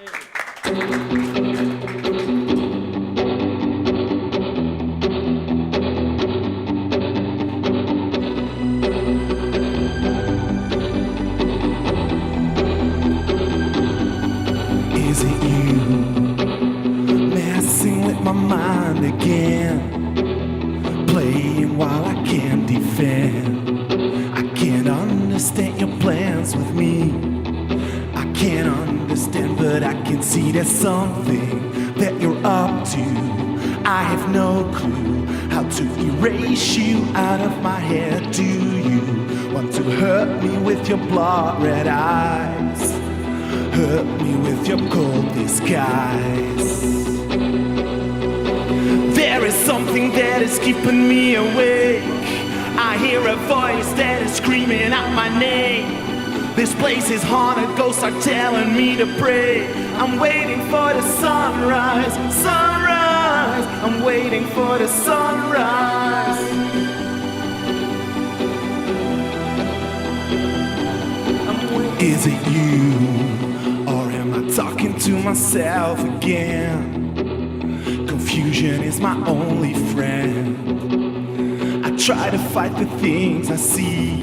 Is it you messing with my mind again? Playing while I can't defend. I can't understand your plans with me. I can't understand, but I can see there's something that you're up to. I have no clue how to erase you out of my head. Do you want to hurt me with your blood red eyes? Hurt me with your cold disguise. There is something that is keeping me awake. I hear a voice that is screaming out my name. This place is haunted, ghosts are telling me to pray. I'm waiting for the sunrise, sunrise. I'm waiting for the sunrise. Is it you, or am I talking to myself again? Confusion is my only friend. I try to fight the things I see,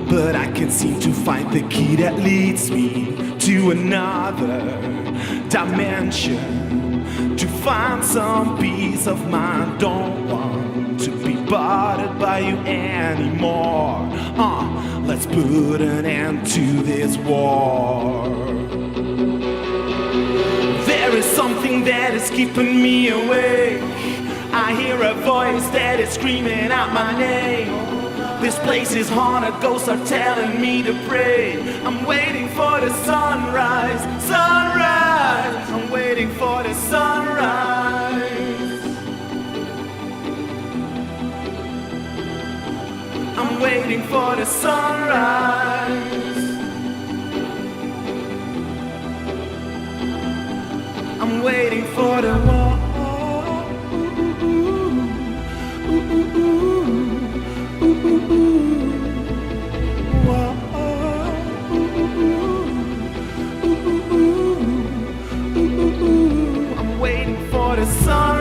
but I can't seem to find the key that leads me to another dimension, to find some peace of mind. Don't want to be bothered by you anymore. Let's put an end to this war. There is something that is keeping me awake. I hear a voice that is screaming out my name. This place is haunted, ghosts are telling me to pray. I'm waiting for the sunrise, sunrise. I'm waiting for the sunrise. I'm waiting for the sunrise. I'm waiting for the war. I'm waiting for the sunrise,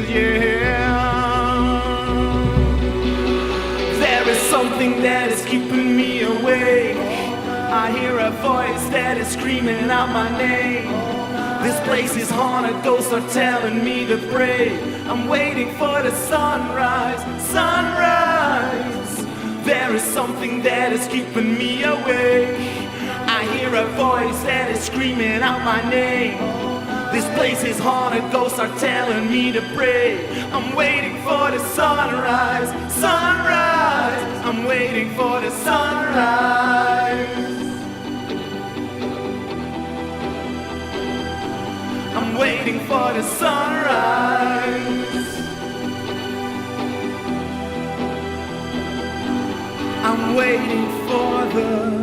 yeah. There is something that is keeping me awake. I hear a voice that is screaming out my name. This place is haunted, ghosts are telling me to pray. I'm waiting for the sunrise, sunrise. There is something that is keeping me awake. I hear a voice that is screaming out my name. This place is haunted, ghosts are telling me to pray. I'm waiting for the sunrise, sunrise. I'm waiting for the sunrise. I'm waiting for the sunrise. I'm waiting for the